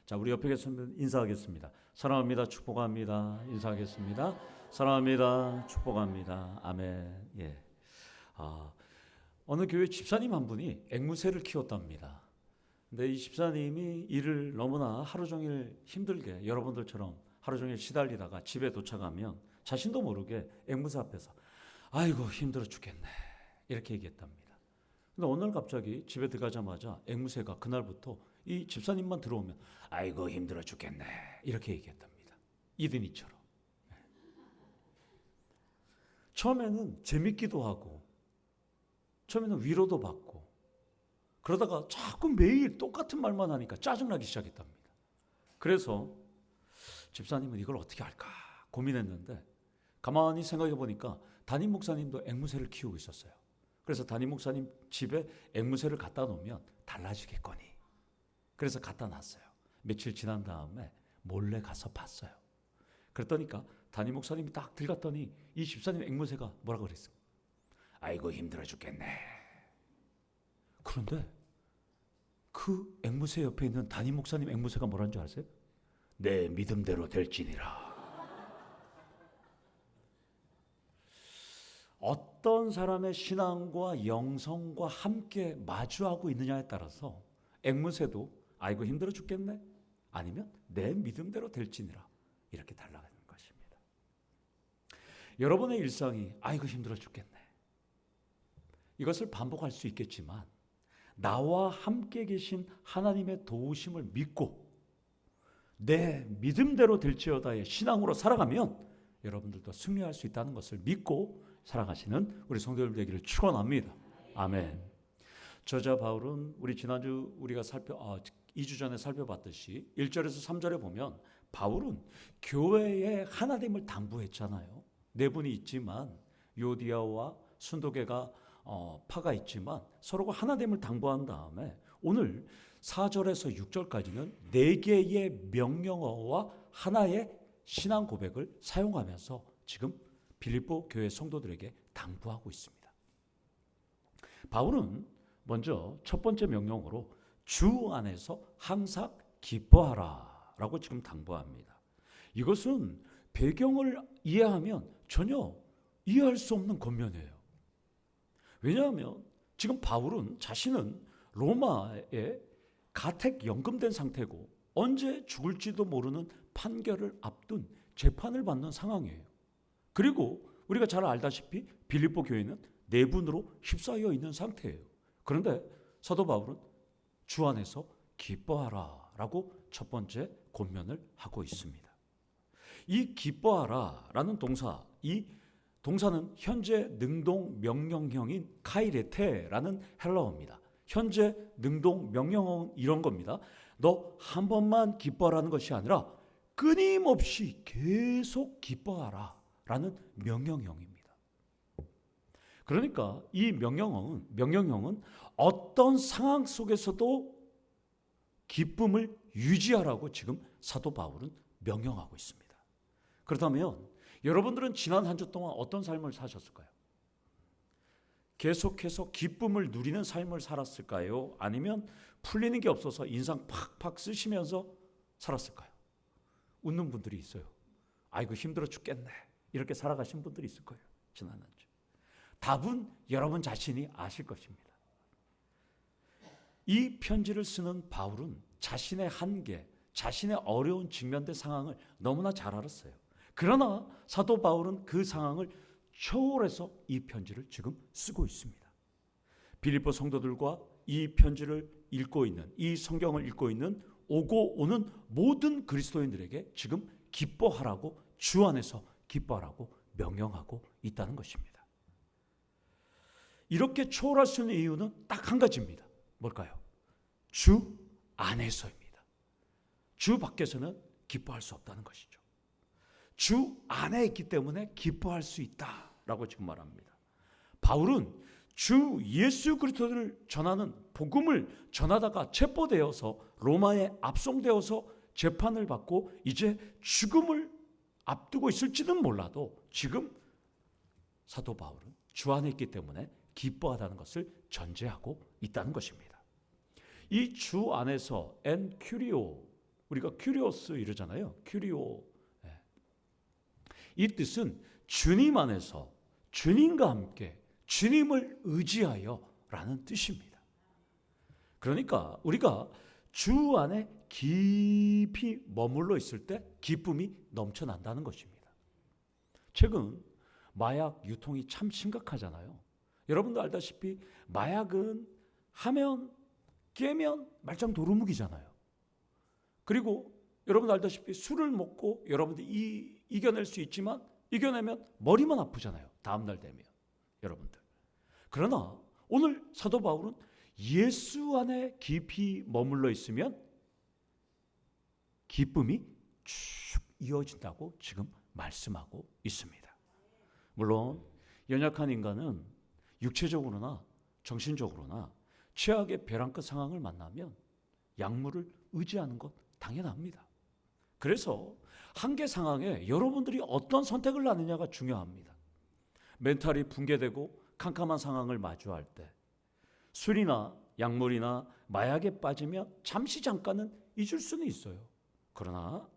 자, 우리 옆에 계신 분 인사하겠습니다. 사랑합니다. 축복합니다. 인사하겠습니다. 사랑합니다. 축복합니다. 아멘. 예. 어느 교회 집사님 한 분이 앵무새를 키웠답니다. 근데 이 집사님이 일을 너무나 하루 종일 힘들게 여러분들처럼 하루 종일 시달리다가 집에 도착하면 자신도 모르게 앵무새 앞에서 아이고 힘들어 죽겠네 이렇게 얘기했답니다. 근데 어느 날 갑자기 집에 들어가자마자 앵무새가 그날부터 이 집사님만 들어오면 아이고 힘들어 죽겠네 이렇게 얘기했답니다. 이든이처럼. 처음에는 재밌기도 하고 처음에는 위로도 받고 그러다가 자꾸 매일 똑같은 말만 하니까 짜증나기 시작했답니다. 그래서 집사님은 이걸 어떻게 할까 고민했는데 가만히 생각해 보니까 담임 목사님도 앵무새를 키우고 있었어요. 그래서 담임 목사님 집에 앵무새를 갖다 놓으면 달라지겠거니. 그래서 갖다 놨어요. 며칠 지난 다음에 몰래 가서 봤어요. 그랬더니까 담임 목사님이 딱 들어갔더니 이 집사님 앵무새가 뭐라고 그랬어? 아이고 힘들어 죽겠네. 그런데 그 앵무새 옆에 있는 담임 목사님 앵무새가 뭐라는 줄 아세요? 내 믿음대로 될지니라. 어떤 사람의 신앙과 영성과 함께 마주하고 있느냐에 따라서 앵무새도 아이고 힘들어 죽겠네 아니면 내 믿음대로 될지니라 이렇게 달라가는 것입니다. 여러분의 일상이 아이고 힘들어 죽겠네 이것을 반복할 수 있겠지만 나와 함께 계신 하나님의 도우심을 믿고 내 믿음대로 될지어다의 신앙으로 살아가면 여러분들도 승리할 수 있다는 것을 믿고 살아가시는 우리 성도들 되기를 축원합니다. 아멘. 저자 바울은 우리 지난주 우리가 2주 전에 살펴봤듯이 1절에서 3절에 보면 바울은 교회에 하나님을 당부했잖아요. 네 분이 있지만 요디아와 순도계가 파가 있지만 서로가 하나님을 당부한 다음에 오늘 4절에서 6절까지는 네 개의 명령어와 하나의 신앙 고백을 사용하면서 지금 빌립보 교회 성도들에게 당부하고 있습니다. 바울은 먼저 첫 번째 명령으로 주 안에서 항상 기뻐하라 라고 지금 당부합니다. 이것은 배경을 이해하면 전혀 이해할 수 없는 권면이에요. 왜냐하면 지금 바울은 자신은 로마에 가택 연금된 상태고 언제 죽을지도 모르는 판결을 앞둔 재판을 받는 상황이에요. 그리고 우리가 잘 알다시피 빌립보 교회는 내분으로 휩싸여 있는 상태예요. 그런데 사도 바울은 주 안에서 기뻐하라 라고 첫 번째 권면을 하고 있습니다. 이 기뻐하라 라는 동사, 이 동사는 현재 능동 명령형인 카이레테라는 헬라어입니다. 현재 능동 명령어는 이런 겁니다. 너 한 번만 기뻐하라는 것이 아니라 끊임없이 계속 기뻐하라 라는 명령형입니다. 그러니까 이 명령형은 어떤 상황 속에서도 기쁨을 유지하라고 지금 사도 바울은 명령하고 있습니다. 그렇다면 여러분들은 지난 한 주 동안 어떤 삶을 사셨을까요? 계속해서 기쁨을 누리는 삶을 살았을까요? 아니면 풀리는 게 없어서 인상 팍팍 쓰시면서 살았을까요? 웃는 분들이 있어요. 아이고 힘들어 죽겠네. 이렇게 살아가신 분들이 있을 거예요. 지난 한 주. 답은 여러분 자신이 아실 것입니다. 이 편지를 쓰는 바울은 자신의 한계, 자신의 어려운 직면된 상황을 너무나 잘 알았어요. 그러나 사도 바울은 그 상황을 초월해서 이 편지를 지금 쓰고 있습니다. 빌립보 성도들과 이 편지를 읽고 있는, 이 성경을 읽고 있는 오고 오는 모든 그리스도인들에게 지금 기뻐하라고, 주 안에서 기뻐하라고 명령하고 있다는 것입니다. 이렇게 초월할 수 있는 이유는 딱 한 가지입니다. 뭘까요? 주 안에서입니다. 주 밖에서는 기뻐할 수 없다는 것이죠. 주 안에 있기 때문에 기뻐할 수 있다라고 지금 말합니다. 바울은 주 예수 그리스도를 전하는 복음을 전하다가 체포되어서 로마에 압송되어서 재판을 받고 이제 죽음을 앞두고 있을지는 몰라도 지금 사도 바울은 주 안에 있기 때문에 기뻐하다는 것을 전제하고 있다는 것입니다. 이 주 안에서 엔큐리오 우리가 큐리오스 이러잖아요. 큐리오. 이 뜻은 주님 안에서 주님과 함께 주님을 의지하여 라는 뜻입니다. 그러니까 우리가 주 안에 깊이 머물러 있을 때 기쁨이 넘쳐난다는 것입니다. 최근 마약 유통이 참 심각하잖아요. 여러분도 알다시피 마약은 하면 깨면 말짱 도루묵이잖아요. 그리고 여러분도 알다시피 술을 먹고 여러분들이 이겨낼 수 있지만 이겨내면 머리만 아프잖아요. 다음날 되면 여러분들. 그러나 오늘 사도 바울은 예수 안에 깊이 머물러 있으면 기쁨이 쭉 이어진다고 지금 말씀하고 있습니다. 물론 연약한 인간은 육체적으로나 정신적으로나 최악의 벼랑 끝 상황을 만나면 약물을 의지하는 것 당연합니다. 그래서 한계 상황에 여러분들이 어떤 선택을 하느냐가 중요합니다. 멘탈이 붕괴되고 캄캄한 상황을 마주할 때 술이나 약물이나 마약에 빠지면 잠깐은 잊을 수는 있어요. 그러나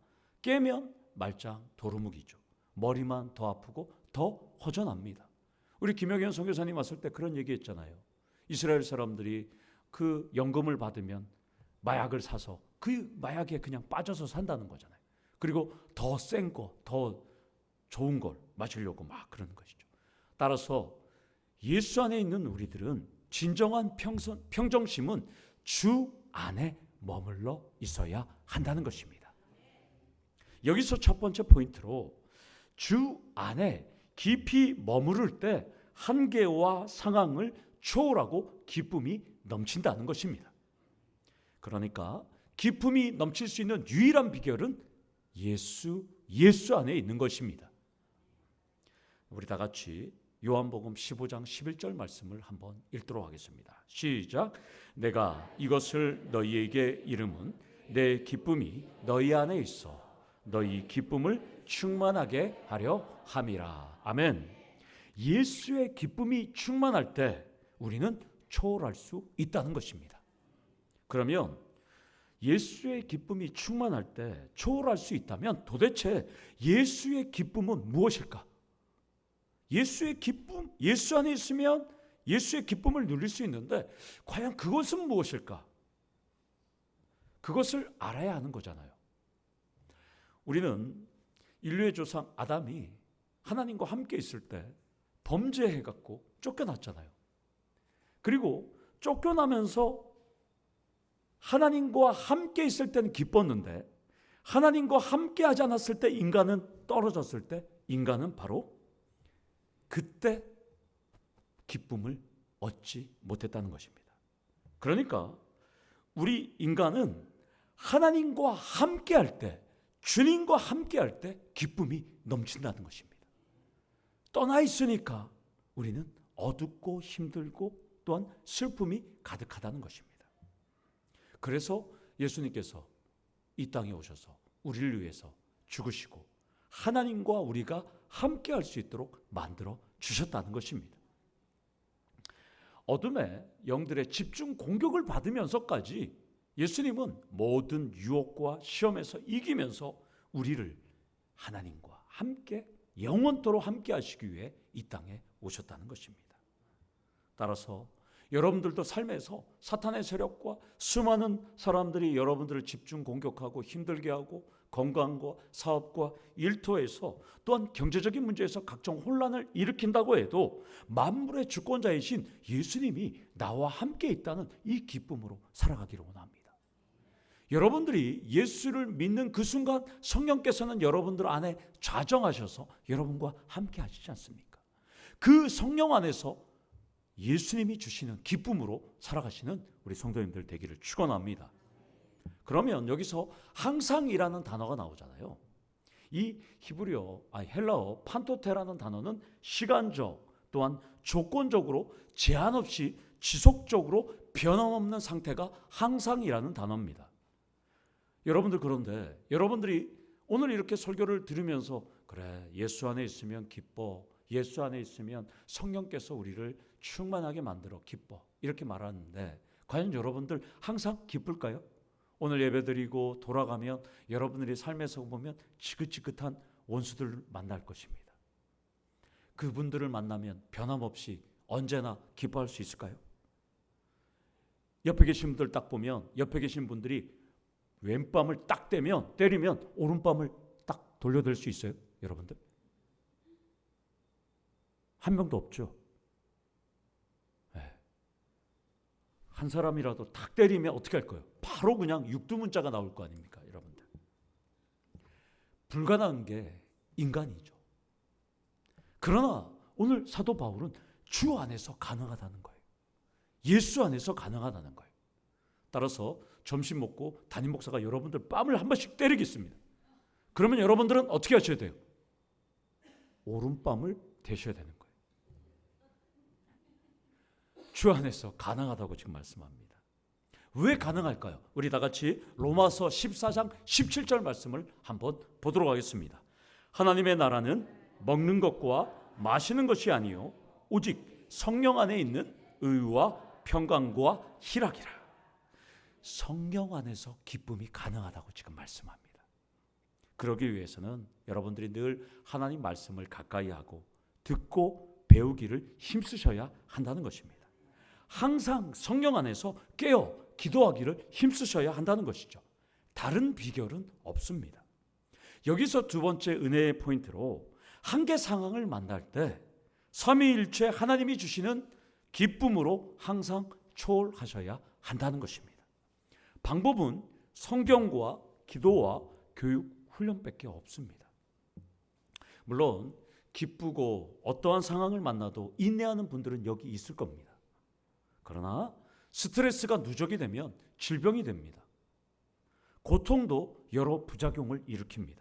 깨면 말짱 도루묵이죠. 머리만 더 아프고 더 허전합니다. 우리 김영현 선교사님 왔을 때 그런 얘기했잖아요. 이스라엘 사람들이 그 연금을 받으면 마약을 사서 그 마약에 그냥 빠져서 산다는 거잖아요. 그리고 더 센 거, 더 좋은 걸 마시려고 막 그러는 것이죠. 따라서 예수 안에 있는 우리들은 진정한 평정심은 주 안에 머물러 있어야 한다는 것입니다. 여기서 첫 번째 포인트로 주 안에 깊이 머무를 때 한계와 상황을 초월하고 기쁨이 넘친다는 것입니다. 그러니까 기쁨이 넘칠 수 있는 유일한 비결은 예수 안에 있는 것입니다. 우리 다 같이 요한복음 15장 11절 말씀을 한번 읽도록 하겠습니다. 시작. 내가 이것을 너희에게 이름은 내 기쁨이 너희 안에 있어 너희 기쁨을 충만하게 하려 함이라. 아멘. 예수의 기쁨이 충만할 때 우리는 초월할 수 있다는 것입니다. 그러면 예수의 기쁨이 충만할 때 초월할 수 있다면 도대체 예수의 기쁨은 무엇일까? 예수의 기쁨, 예수 안에 있으면 예수의 기쁨을 누릴 수 있는데 과연 그것은 무엇일까? 그것을 알아야 하는 거잖아요. 우리는 인류의 조상 아담이 하나님과 함께 있을 때 범죄해갖고 쫓겨났잖아요. 그리고 쫓겨나면서 하나님과 함께 있을 때는 기뻤는데 하나님과 함께 하지 않았을 때 인간은 떨어졌을 때 인간은 바로 그때 기쁨을 얻지 못했다는 것입니다. 그러니까 우리 인간은 하나님과 함께 할 때, 주님과 함께 할 때 기쁨이 넘친다는 것입니다. 떠나 있으니까 우리는 어둡고 힘들고 또한 슬픔이 가득하다는 것입니다. 그래서 예수님께서 이 땅에 오셔서 우리를 위해서 죽으시고 하나님과 우리가 함께 할 수 있도록 만들어 주셨다는 것입니다. 어둠의 영들의 집중 공격을 받으면서까지 예수님은 모든 유혹과 시험에서 이기면서 우리를 하나님과 함께 영원토록 함께 하시기 위해 이 땅에 오셨다는 것입니다. 따라서 여러분들도 삶에서 사탄의 세력과 수많은 사람들이 여러분들을 집중 공격하고 힘들게 하고 건강과 사업과 일터에서 또한 경제적인 문제에서 각종 혼란을 일으킨다고 해도 만물의 주권자이신 예수님이 나와 함께 있다는 이 기쁨으로 살아가기를 원합니다. 여러분들이 예수를 믿는 그 순간 성령께서는 여러분들 안에 좌정하셔서 여러분과 함께 하시지 않습니까? 그 성령 안에서 예수님이 주시는 기쁨으로 살아가시는 우리 성도님들 되기를 축원합니다. 그러면 여기서 항상이라는 단어가 나오잖아요. 이 헬라어 판토테라는 단어는 시간적 또한 조건적으로 제한 없이 지속적으로 변함없는 상태가 항상이라는 단어입니다. 여러분들 그런데 여러분들이 오늘 이렇게 설교를 들으면서 그래 예수 안에 있으면 기뻐, 예수 안에 있으면 성령께서 우리를 충만하게 만들어 기뻐 이렇게 말하는데 과연 여러분들 항상 기쁠까요? 오늘 예배드리고 돌아가면 여러분들이 삶에서 보면 지긋지긋한 원수들을 만날 것입니다. 그분들을 만나면 변함없이 언제나 기뻐할 수 있을까요? 옆에 계신 분들 딱 보면 옆에 계신 분들이 왼밤을 딱 때리면 오른밤을 딱 돌려댈 수 있어요? 여러분들? 한 명도 없죠. 한 사람이라도 탁 때리면 어떻게 할 거예요? 바로 그냥 육두문자가 나올 거 아닙니까? 여러분들. 불가능한 게 인간이죠. 그러나 오늘 사도 바울은 주 안에서 가능하다는 거예요. 예수 안에서 가능하다는 거예요. 따라서 점심 먹고 담임 목사가 여러분들 뺨을 한 번씩 때리겠습니다. 그러면 여러분들은 어떻게 하셔야 돼요? 오른뺨을 대셔야 되는 거예요. 주 안에서 가능하다고 지금 말씀합니다. 왜 가능할까요? 우리 다 같이 로마서 14장 17절 말씀을 한번 보도록 하겠습니다. 하나님의 나라는 먹는 것과 마시는 것이 아니요 오직 성령 안에 있는 의와 평강과 희락이라. 성령 안에서 기쁨이 가능하다고 지금 말씀합니다. 그러기 위해서는 여러분들이 늘 하나님 말씀을 가까이 하고 듣고 배우기를 힘쓰셔야 한다는 것입니다. 항상 성령 안에서 깨어 기도하기를 힘쓰셔야 한다는 것이죠. 다른 비결은 없습니다. 여기서 두 번째 은혜의 포인트로 한계 상황을 만날 때 삼위일체 하나님이 주시는 기쁨으로 항상 초월하셔야 한다는 것입니다. 방법은 성경과 기도와 교육, 훈련밖에 없습니다. 물론 기쁘고 어떠한 상황을 만나도 인내하는 분들은 여기 있을 겁니다. 그러나 스트레스가 누적이 되면 질병이 됩니다. 고통도 여러 부작용을 일으킵니다.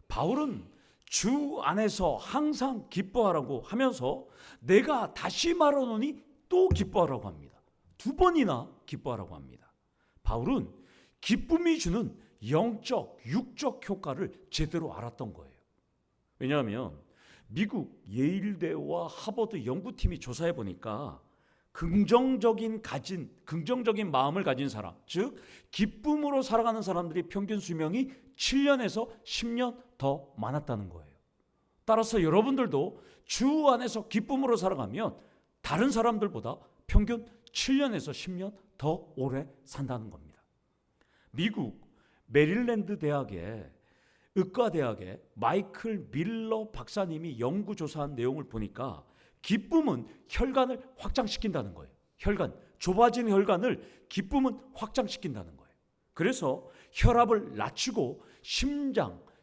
바울은 주 안에서 항상 기뻐하라고 하면서 내가 다시 말하노니 또 기뻐하라고 합니다. 두 번이나 기뻐하라고 합니다. 바울은 기쁨이 주는 영적, 육적 효과를 제대로 알았던 거예요. 왜냐하면 미국 예일대와 하버드 연구팀이 조사해 보니까 긍정적인 마음을 가진 사람, 즉 기쁨으로 살아가는 사람들이 평균 수명이 7년에서 10년 더 많았다는 거예요. 따라서 여러분들도 주 안에서 기쁨으로 살아가면 다른 사람들보다 평균 7년에서 10년 더 오래 산다는 겁니다. 미국 메릴랜드 대학의 의과대학의 마이클 밀러 박사님이 연구조사한 내용을 보니까 기쁨은 혈관을 확장시킨다는 거예요. 좁아진 혈관을 기쁨은 확장시킨다는 거예요. 그래서 혈압을 낮추고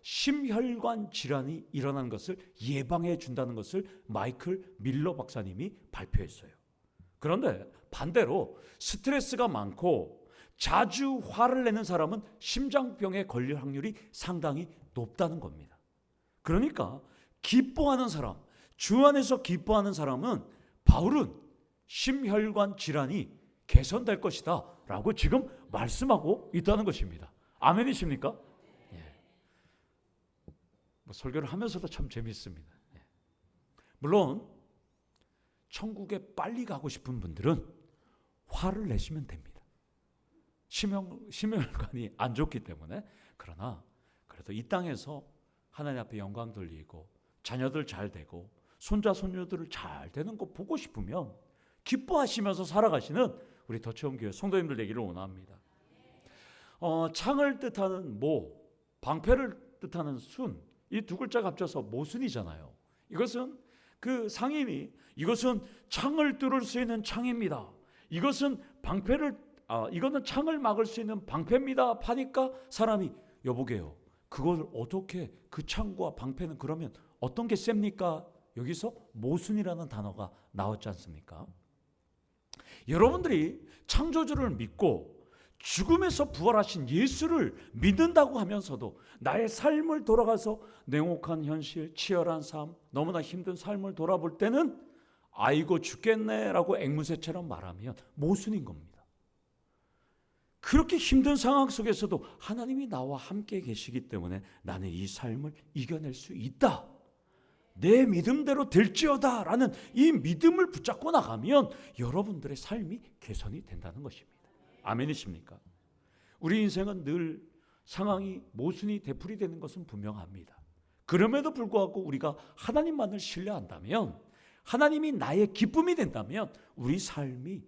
심혈관 질환이 일어나는 것을 예방해 준다는 것을 마이클 밀러 박사님이 발표했어요. 그런데 반대로 스트레스가 많고 자주 화를 내는 사람은 심장병에 걸릴 확률이 상당히 높다는 겁니다. 그러니까 기뻐하는 사람, 주 안에서 기뻐하는 사람은 바울은 심혈관 질환이 개선될 것이다 라고 지금 말씀하고 있다는 것입니다. 아멘이십니까? 예. 설교를 하면서도 참 재미있습니다. 예. 물론 천국에 빨리 가고 싶은 분들은 화를 내시면 됩니다. 심혈관이 안 좋기 때문에. 그러나 그래도 이 땅에서 하나님 앞에 영광 돌리고 자녀들 잘 되고 손자 손녀들을 잘 되는 거 보고 싶으면 기뻐하시면서 살아가시는 우리 더치원교회 성도님들 되기를 원합니다. 창을 뜻하는 모, 방패를 뜻하는 순, 이 두 글자가 합쳐서 모순이잖아요. 이것은 그 상인이 이것은 창을 뚫을 수 있는 창입니다. 이거는 창을 막을 수 있는 방패입니다. 파니까 사람이 여보게요. 그걸 어떻게 그 창과 방패는 그러면 어떤 게 셉니까? 여기서 모순이라는 단어가 나왔지 않습니까? 여러분들이 창조주를 믿고 죽음에서 부활하신 예수를 믿는다고 하면서도 나의 삶을 돌아가서 냉혹한 현실, 치열한 삶, 너무나 힘든 삶을 돌아볼 때는 아이고 죽겠네라고 앵무새처럼 말하면 모순인 겁니다. 그렇게 힘든 상황 속에서도 하나님이 나와 함께 계시기 때문에 나는 이 삶을 이겨낼 수 있다. 내 믿음대로 될지어다 라는 이 믿음을 붙잡고 나가면 여러분들의 삶이 개선이 된다는 것입니다. 아멘이십니까? 우리 인생은 늘 상황이 모순이 되풀이되는 것은 분명합니다. 그럼에도 불구하고 우리가 하나님만을 신뢰한다면, 하나님이 나의 기쁨이 된다면 우리 삶이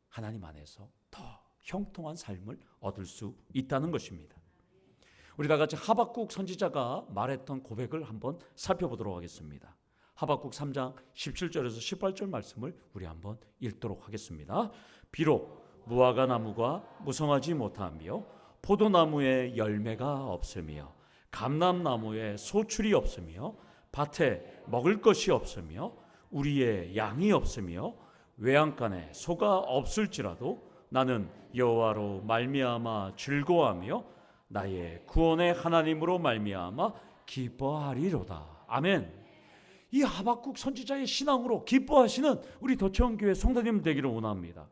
하나님 안에서 더 형통한 삶을 얻을 수 있다는 것입니다. 우리 다 같이 하박국 선지자가 말했던 고백을 한번 살펴보도록 하겠습니다. 하박국 3장 17절에서 18절 말씀을 우리 한번 읽도록 하겠습니다. 비록 무화과 나무가 무성하지 못하며 포도나무에 열매가 없으며 감람나무에 소출이 없으며 밭에 먹을 것이 없으며 우리의 양이 없으며 외양간에 소가 없을지라도 나는 여호와로 말미암아 즐거워하며 나의 구원의 하나님으로 말미암아 기뻐하리로다. 아멘. 이 하박국 선지자의 신앙으로 기뻐하시는 우리 도청교회 성도님 되기를 원합니다.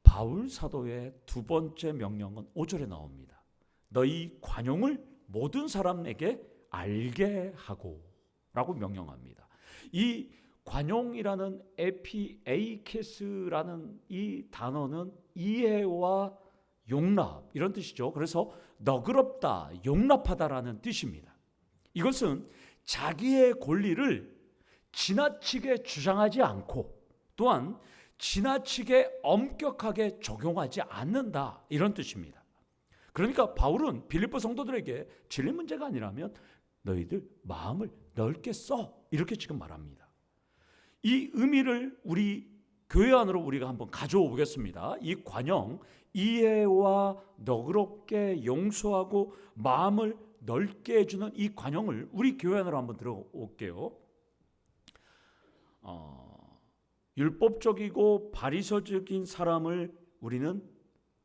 바울 사도의 두 번째 명령은 5절에 나옵니다. 너희 관용을 모든 사람에게 알게 하고 라고 명령합니다. 이 관용이라는 에피에이케스라는 이 단어는 이해와 용납 이런 뜻이죠. 그래서 너그럽다, 용납하다라는 뜻입니다. 이것은 자기의 권리를 지나치게 주장하지 않고 또한 지나치게 엄격하게 적용하지 않는다 이런 뜻입니다. 그러니까 바울은 빌립보 성도들에게 진리 문제가 아니라면 너희들 마음을 넓게 써 이렇게 지금 말합니다. 이 의미를 우리 교회 안으로 우리가 한번 가져오 보겠습니다. 이 관용, 이해와 너그럽게 용서하고 마음을 넓게 해주는 이 관용을 우리 교회 안으로 한번 들어올게요. 율법적이고 바리새적인 사람을 우리는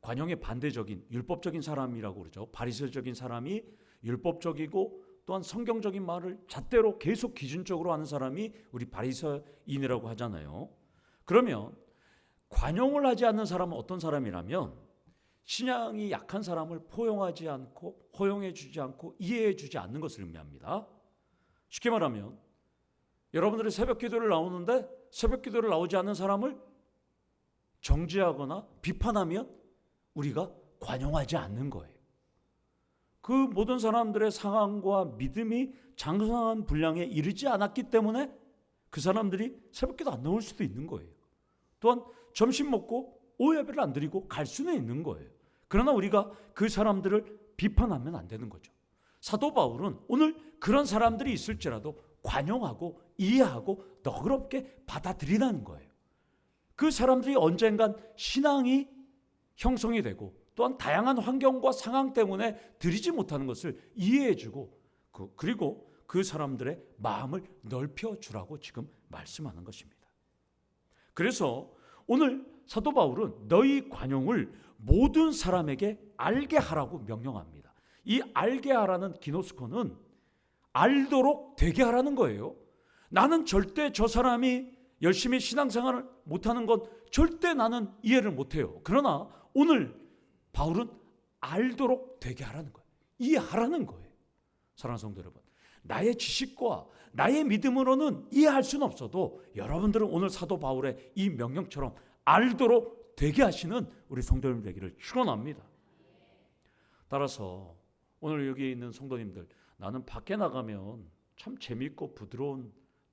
관용의 반대적인 율법적인 사람이라고 그러죠. 바리새적인 사람이 율법적이고 또한 성경적인 말을 잣대로 계속 기준적으로 하는 사람이 우리 바리새인이라고 하잖아요. 그러면 관용을 하지 않는 사람은 어떤 사람이라면 신앙이 약한 사람을 포용하지 않고 허용해 주지 않고 이해해 주지 않는 것을 의미합니다. 쉽게 말하면 여러분들이 새벽 기도를 나오는데 새벽 기도를 나오지 않는 사람을 정죄하거나 비판하면 우리가 관용하지 않는 거예요. 그 모든 사람들의 상황과 믿음이 장성한 분량에 이르지 않았기 때문에 그 사람들이 새벽기도 안 나올 수도 있는 거예요. 또한 점심 먹고 오후 예배를 안 드리고 갈 수는 있는 거예요. 그러나 우리가 그 사람들을 비판하면 안 되는 거죠. 사도 바울은 오늘 그런 사람들이 있을지라도 관용하고 이해하고 너그럽게 받아들이라는 거예요. 그 사람들이 언젠간 신앙이 형성이 되고 또한 다양한 환경과 상황 때문에 드리지 못하는 것을 이해해주고 그리고 그 사람들의 마음을 넓혀주라고 지금 말씀하는 것입니다. 그래서 오늘 사도 바울은 너희 관용을 모든 사람에게 알게 하라고 명령합니다. 이 알게 하라는 기노스코는 알도록 되게 하라는 거예요. 나는 절대 저 사람이 열심히 신앙생활을 못하는 건 절대 나는 이해를 못해요. 그러나 오늘 바울은 알도록 되게 하라는 거예요. 이해하라는 거예요. 사랑하는 성도 여러분, 나의 지식과 나의 믿음으로는 이해할 수는 없어도 여러분들은 오늘 사도 바울의 이 명령처럼 알도록 되게 하시는 우리 성도님 되기를 축원합니다. 따라서 오늘 여기 있는 성도님들, 나는 밖에 나가면 참 재밌고 부드러운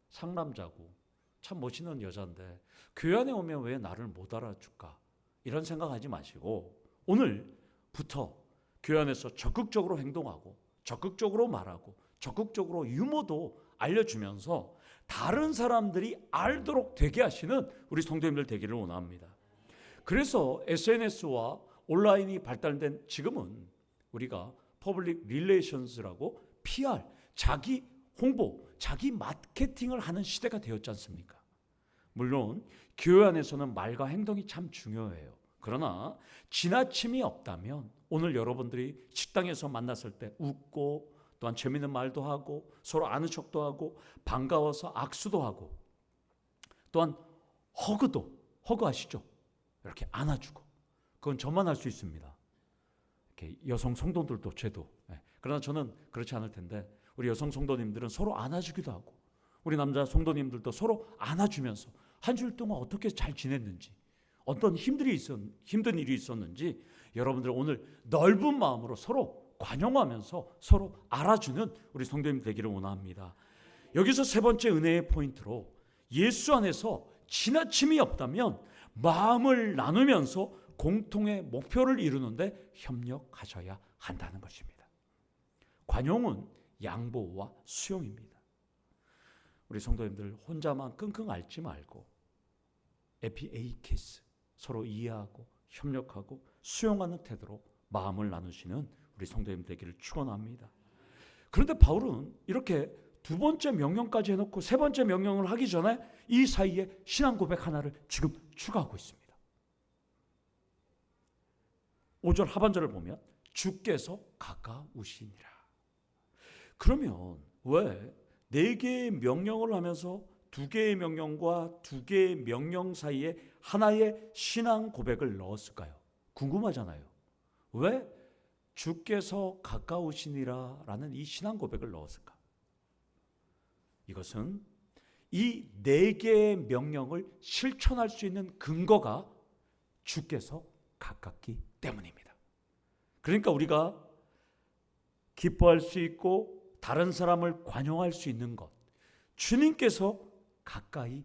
상남자고 참 멋있는 여자인데 교회 안에 오면 왜 나를 못 알아줄까? 이런 생각하지 마시고 오늘부터 교회 안에서 적극적으로 행동하고 적극적으로 말하고 적극적으로 유머도 알려주면서 다른 사람들이 알도록 되게 하시는 우리 성도님들 되기를 원합니다. 그래서 SNS와 온라인이 발달된 지금은 우리가 퍼블릭 릴레이션스라고 PR, 자기 홍보, 자기 마케팅을 하는 시대가 되었지 않습니까? 물론 교회 안에서는 말과 행동이 참 중요해요. 그러나 지나침이 없다면 오늘 여러분들이 식당에서 만났을 때 웃고 또한 재미있는 말도 하고 서로 아는 척도 하고 반가워서 악수도 하고 또한 허그 아시죠? 이렇게 안아주고 그건 저만 할 수 있습니다. 이렇게 여성 성도들도 저도. 그러나 저는 그렇지 않을 텐데 우리 여성 성도님들은 서로 안아주기도 하고 우리 남자 성도님들도 서로 안아주면서 한 주일 동안 어떻게 잘 지냈는지 어떤 힘든 일이 있었는지 여러분들 오늘 넓은 마음으로 서로 관용하면서 서로 알아주는 우리 성도님 되기를 원합니다. 여기서 세 번째 은혜의 포인트로 예수 안에서 지나침이 없다면 마음을 나누면서 공통의 목표를 이루는데 협력하셔야 한다는 것입니다. 관용은 양보와 수용입니다. 우리 성도님들 혼자만 끙끙 앓지 말고 에피에이케스, 서로 이해하고 협력하고 수용하는 태도로 마음을 나누시는 우리 성도님 되기를 축원합니다. 그런데 바울은 이렇게 두 번째 명령까지 해놓고 세 번째 명령을 하기 전에 이 사이에 신앙 고백 하나를 지금 추가하고 있습니다. 5절 하반절을 보면 주께서 가까우시니라. 그러면 왜 4개의 명령을 하면서 2개의 명령과 2개의 명령 사이에 하나의 신앙 고백을 넣었을까요? 궁금하잖아요. 왜 주께서 가까우시니라 라는 이 신앙 고백을 넣었을까? 이것은 이 4개의 명령을 실천할 수 있는 근거가 주께서 가깝기 때문입니다. 그러니까 우리가 기뻐할 수 있고 다른 사람을 관용할 수 있는 것, 주님께서 가까이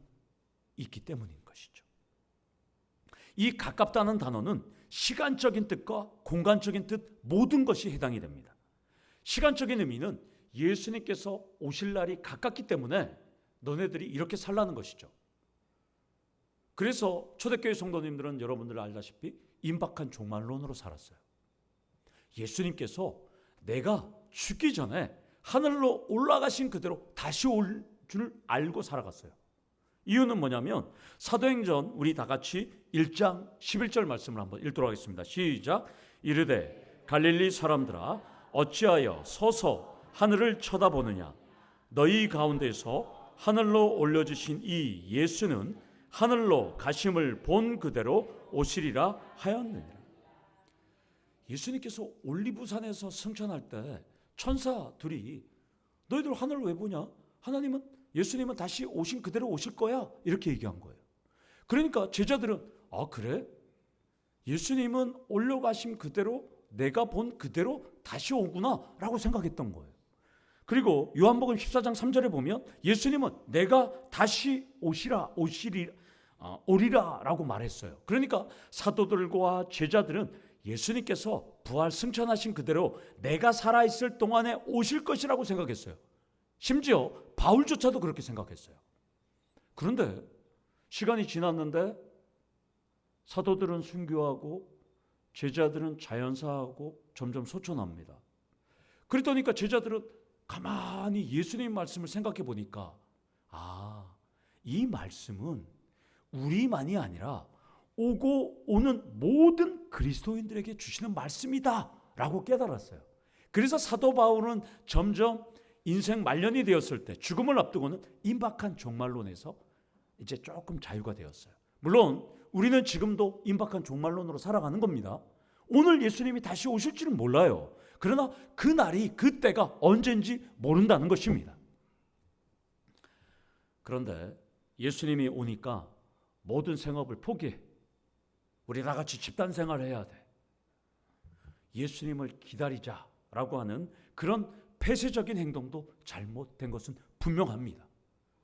있기 때문인 것이죠. 이 가깝다는 단어는 시간적인 뜻과 공간적인 뜻 모든 것이 해당이 됩니다. 시간적인 의미는 예수님께서 오실 날이 가깝기 때문에 너네들이 이렇게 살라는 것이죠. 그래서 초대교회 성도님들은 여러분들 알다시피 임박한 종말론으로 살았어요. 예수님께서 내가 죽기 전에 하늘로 올라가신 그대로 다시 올 줄 알고 살아갔어요. 이유는 뭐냐면 사도행전 우리 다 같이 1장 11절 말씀을 한번 읽도록 하겠습니다. 시작. 이르되 갈릴리 사람들아 어찌하여 서서 하늘을 쳐다보느냐. 너희 가운데서 하늘로 올려주신 이 예수는 하늘로 가심을 본 그대로 오시리라 하였느니라. 예수님께서 올리브산에서 승천할 때 천사들이 너희들 하늘을 왜 보냐? 예수님은 다시 오신 그대로 오실 거야. 이렇게 얘기한 거예요. 그러니까 제자들은 아 그래? 예수님은 올려가신 그대로 내가 본 그대로 다시 오구나 라고 생각했던 거예요. 그리고 요한복음 14장 3절에 보면 예수님은 내가 다시 오리라 라고 말했어요. 그러니까 사도들과 제자들은 예수님께서 부활 승천하신 그대로 내가 살아있을 동안에 오실 것이라고 생각했어요. 심지어 바울조차도 그렇게 생각했어요. 그런데 시간이 지났는데 사도들은 순교하고 제자들은 자연사하고 점점 소천합니다. 그러니까 제자들은 가만히 예수님 말씀을 생각해 보니까 이 말씀은 우리만이 아니라 오고 오는 모든 그리스도인들에게 주시는 말씀이다 라고 깨달았어요. 그래서 사도 바울은 점점 인생 말년이 되었을 때 죽음을 앞두고는 임박한 종말론에서 이제 조금 자유가 되었어요. 물론 우리는 지금도 임박한 종말론으로 살아가는 겁니다. 오늘 예수님이 다시 오실지는 몰라요. 그러나 그 날이 그때가 언젠지 모른다는 것입니다. 그런데 예수님이 오니까 모든 생업을 포기해. 우리 다 같이 집단 생활을 해야 돼. 예수님을 기다리자라고 하는 그런 폐쇄적인 행동도 잘못된 것은 분명합니다.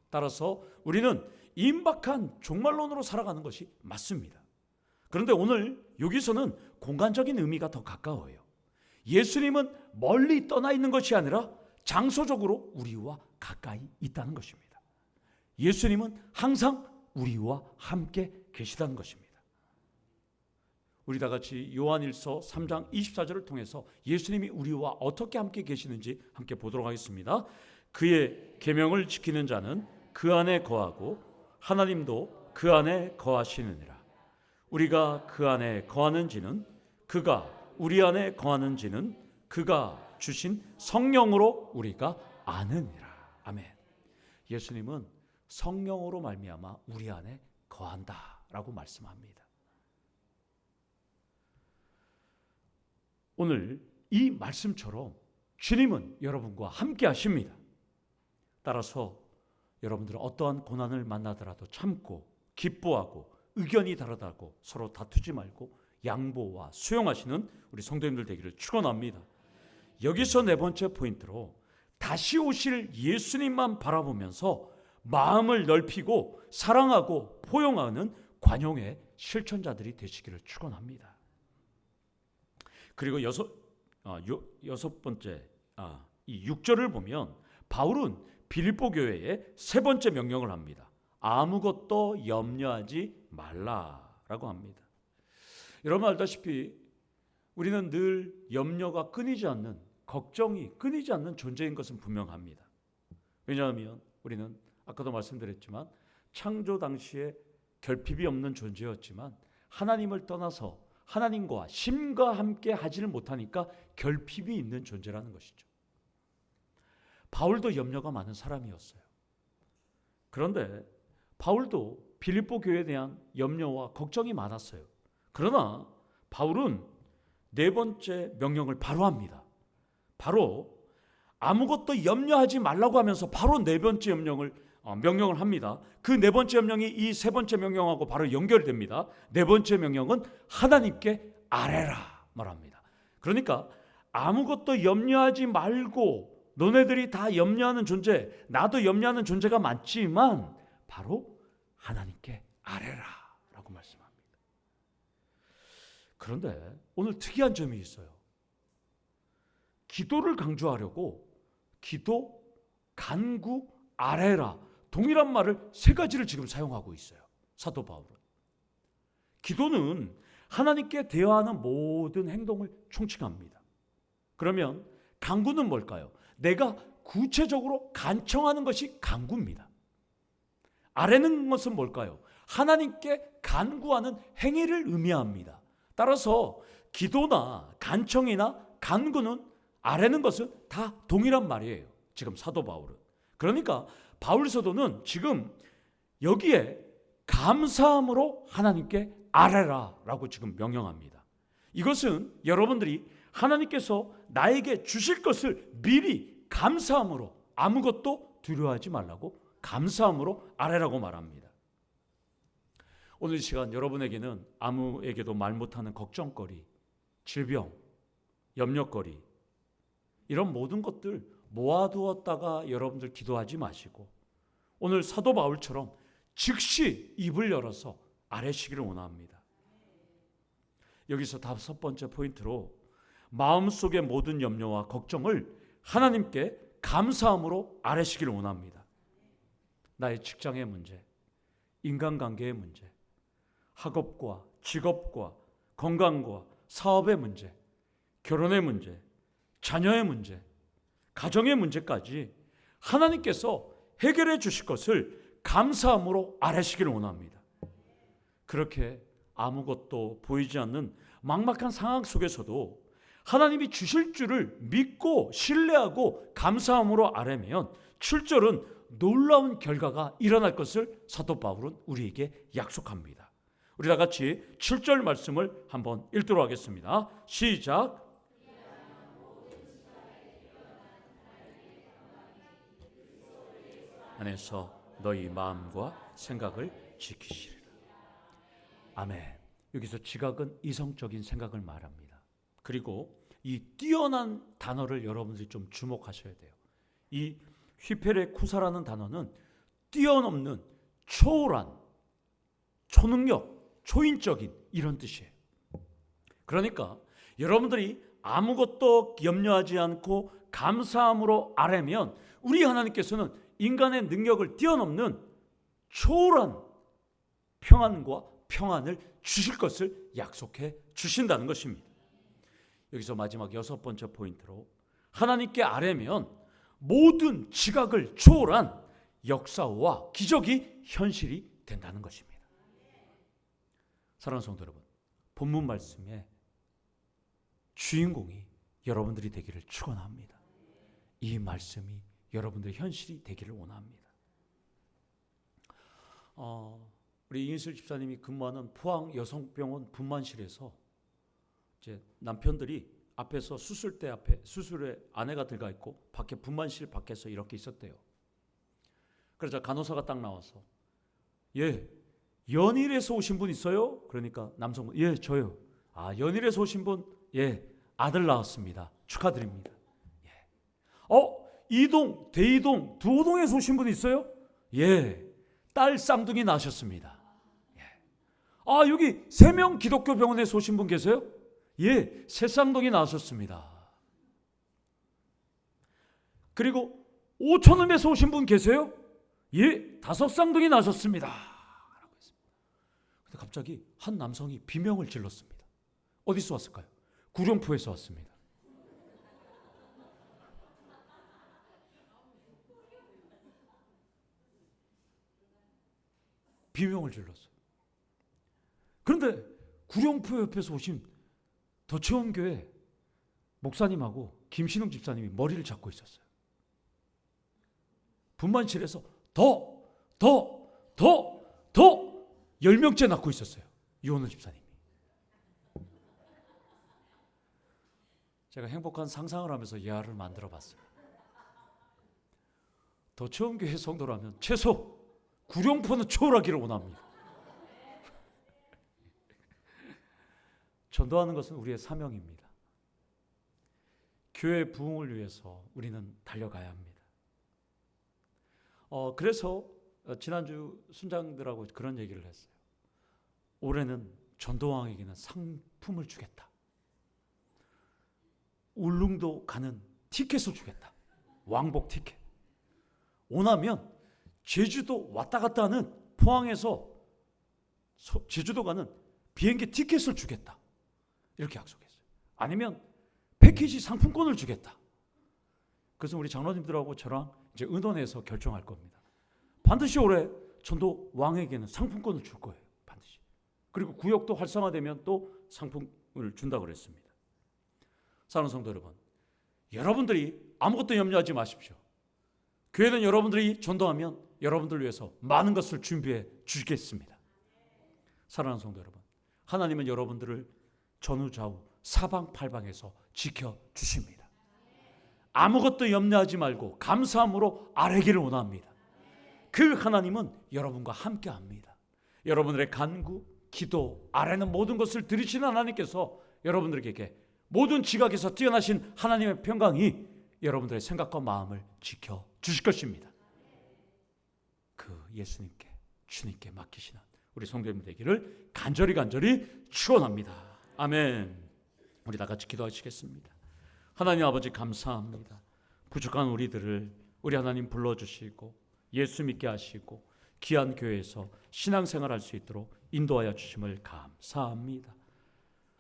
따라서 우리는 임박한 종말론으로 살아가는 것이 맞습니다. 그런데 오늘 여기서는 공간적인 의미가 더 가까워요. 예수님은 멀리 떠나 있는 것이 아니라 장소적으로 우리와 가까이 있다는 것입니다. 예수님은 항상 우리와 함께 계시다는 것입니다. 우리 다 같이 요한일서 3장 24절을 통해서 예수님이 우리와 어떻게 함께 계시는지 함께 보도록 하겠습니다. 그의 계명을 지키는 자는 그 안에 거하고 하나님도 그 안에 거하시느니라. 우리가 그 안에 거하는지는 그가 우리 안에 거하는지는 그가 주신 성령으로 우리가 아느니라. 아멘. 예수님은 성령으로 말미암아 우리 안에 거한다라고 말씀합니다. 오늘 이 말씀처럼 주님은 여러분과 함께 하십니다. 따라서 여러분들은 어떠한 고난을 만나더라도 참고 기뻐하고 의견이 다르다고 서로 다투지 말고 양보와 수용하시는 우리 성도님들 되기를 축원합니다. 여기서 네 번째 포인트로 다시 오실 예수님만 바라보면서 마음을 넓히고 사랑하고 포용하는 관용의 실천자들이 되시기를 축원합니다. 그리고 여섯 번째 이 6절을 보면 바울은 빌립보 교회에 세 번째 명령을 합니다. 아무것도 염려하지 말라라고 합니다. 여러분 알다시피 우리는 늘 염려가 끊이지 않는, 걱정이 끊이지 않는 존재인 것은 분명합니다. 왜냐하면 우리는 아까도 말씀드렸지만 창조 당시에 결핍이 없는 존재였지만 하나님을 떠나서 하나님과 심과 함께 하지를 못하니까 결핍이 있는 존재라는 것이죠. 바울도 염려가 많은 사람이었어요. 그런데 바울도 빌립보 교회에 대한 염려와 걱정이 많았어요. 그러나 바울은 네 번째 명령을 바로 합니다. 바로 아무것도 염려하지 말라고 하면서 바로 네 번째 명령을 합니다. 그 네 번째 명령이 이 세 번째 명령하고 바로 연결됩니다. 네 번째 명령은 하나님께 아뢰라 말합니다. 그러니까 아무것도 염려하지 말고, 너네들이 다 염려하는 존재, 나도 염려하는 존재가 맞지만 바로 하나님께 아뢰라 라고 말씀합니다. 그런데 오늘 특이한 점이 있어요. 기도를 강조하려고 기도, 간구, 아뢰라 동일한 말을 세 가지를 지금 사용하고 있어요. 사도 바울은. 기도는 하나님께 대화하는 모든 행동을 총칭합니다. 그러면 간구는 뭘까요? 내가 구체적으로 간청하는 것이 간구입니다. 아뢰는 것은 뭘까요? 하나님께 간구하는 행위를 의미합니다. 따라서 기도나 간청이나 간구는 아뢰는 것은 다 동일한 말이에요. 지금 사도 바울은. 그러니까 바울 사도는 지금 여기에 감사함으로 하나님께 아뢰라라고 지금 명령합니다. 이것은 여러분들이 하나님께서 나에게 주실 것을 미리 감사함으로, 아무것도 두려워하지 말라고 감사함으로 아뢰라고 말합니다. 오늘 이 시간 여러분에게는 아무에게도 말 못하는 걱정거리, 질병, 염려거리, 이런 모든 것들 모아두었다가 여러분들 기도하지 마시고 오늘 사도 바울처럼 즉시 입을 열어서 아뢰시기를 원합니다. 여기서 다섯 번째 포인트로 마음속의 모든 염려와 걱정을 하나님께 감사함으로 아뢰시기를 원합니다. 나의 직장의 문제, 인간관계의 문제, 학업과 직업과 건강과 사업의 문제, 결혼의 문제, 자녀의 문제, 가정의 문제까지 하나님께서 해결해 주실 것을 감사함으로 아뢰시기를 원합니다. 그렇게 아무것도 보이지 않는 막막한 상황 속에서도 하나님이 주실 줄을 믿고 신뢰하고 감사함으로 아뢰면 7절은 놀라운 결과가 일어날 것을 사도 바울은 우리에게 약속합니다. 우리 다 같이 7절 말씀을 한번 읽도록 하겠습니다. 시작. 안에서 너희 마음과 생각을 지키시리라. 아멘. 여기서 지각은 이성적인 생각을 말합니다. 그리고 이 뛰어난 단어를 여러분들이 좀 주목하셔야 돼요. 이 휘페레쿠사라는 단어는 뛰어넘는, 초월한, 초능력, 초인적인 이런 뜻이에요. 그러니까 여러분들이 아무것도 염려하지 않고 감사함으로 아뢰면 우리 하나님께서는 인간의 능력을 뛰어넘는 초월한 평안과 평안을 주실 것을 약속해 주신다는 것입니다. 여기서 마지막 여섯 번째 포인트로 하나님께 아뢰면 모든 지각을 초월한 역사와 기적이 현실이 된다는 것입니다. 사랑하는 성도 여러분, 본문 말씀의 주인공이 여러분들이 되기를 축원합니다. 이 말씀이 여러분들의 현실이 되기를 원합니다. 우리 이인슬 집사님이 근무하는 포항 여성병원 분만실에서 이제 남편들이 앞에서 수술대 앞에 수술에 아내가 들어가 있고 밖에 분만실 밖에서 이렇게 있었대요. 그러자 간호사가 딱 나와서 연일에서 오신 분 있어요? 그러니까 남성분, 예, 저요. 아, 연일에서 오신 분, 예, 아들 낳았습니다. 축하드립니다. 예. 이동, 대이동, 두호동에서 오신 분 있어요? 예, 딸 쌍둥이 낳으셨습니다. 예. 아, 여기 세명 기독교 병원에서 오신 분 계세요? 예, 새 쌍둥이 낳으셨습니다. 그리고 오천음에서 오신 분 계세요? 예, 5쌍둥이 낳으셨습니다. 근데 갑자기 한 남성이 비명을 질렀습니다. 어디서 왔을까요? 구룡포에서 왔습니다. 비명을 질렀어요. 그런데 구룡포 옆에서 오신 더체험교회 목사님하고 김신웅 집사님이 머리를 잡고 있었어요. 분만실에서 더 10명째 낳고 있었어요. 유원호 집사님이. 제가 행복한 상상을 하면서 예화를 만들어 봤어요. 더체험교회 성도라면 최소 구룡포는 초월하기를 원합니다. 전도하는 것은 우리의 사명입니다. 교회 부흥을 위해서 우리는 달려가야 합니다. 그래서 지난주 순장들하고 그런 얘기를 했어요. 올해는 전도왕에게는 상품을 주겠다. 울릉도 가는 티켓을 주겠다. 왕복 티켓. 오나면 제주도 왔다 갔다 하는 포항에서 제주도 가는 비행기 티켓을 주겠다. 이렇게 약속했어요. 아니면 패키지 상품권을 주겠다. 그래서 우리 장로님들하고 저랑 이제 의논해서 결정할 겁니다. 반드시 올해 전도 왕에게는 상품권을 줄 거예요. 반드시. 그리고 구역도 활성화되면 또 상품을 준다고 그랬습니다. 사랑하는 성도 여러분, 여러분들이 아무것도 염려하지 마십시오. 교회는 여러분들이 전도하면 여러분들을 위해서 많은 것을 준비해 주겠습니다. 사랑하는 성도 여러분, 하나님은 여러분들을 전후좌우 사방팔방에서 지켜주십니다. 아무것도 염려하지 말고 감사함으로 아뢰기를 원합니다. 그 하나님은 여러분과 함께합니다. 여러분들의 간구, 기도, 아뢰는 모든 것을 들으시는 하나님께서 여러분들에게 모든 지각에서 뛰어나신 하나님의 평강이 여러분들의 생각과 마음을 지켜주실 것입니다. 그 예수님께, 주님께 맡기시는 우리 성도님 되기를 간절히 축원합니다. 아멘. 우리 다 같이 기도하시겠습니다. 하나님 아버지 감사합니다. 부족한 우리들을 우리 하나님 불러주시고 예수 믿게 하시고 귀한 교회에서 신앙생활할 수 있도록 인도하여 주심을 감사합니다.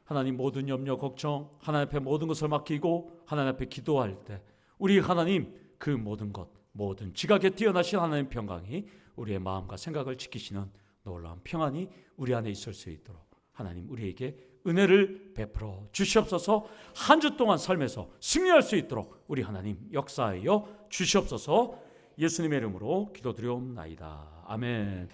하나님 모든 염려 걱정 하나님 앞에 모든 것을 맡기고 하나님 앞에 기도할 때 우리 하나님 그 모든 것 모든 지각에 뛰어나신 하나님 평강이 우리의 마음과 생각을 지키시는 놀라운 평안이 우리 안에 있을 수 있도록 하나님 우리에게 은혜를 베풀어 주시옵소서. 한 주 동안 삶에서 승리할 수 있도록 우리 하나님 역사하여 주시옵소서. 예수님의 이름으로 기도드리옵나이다. 아멘.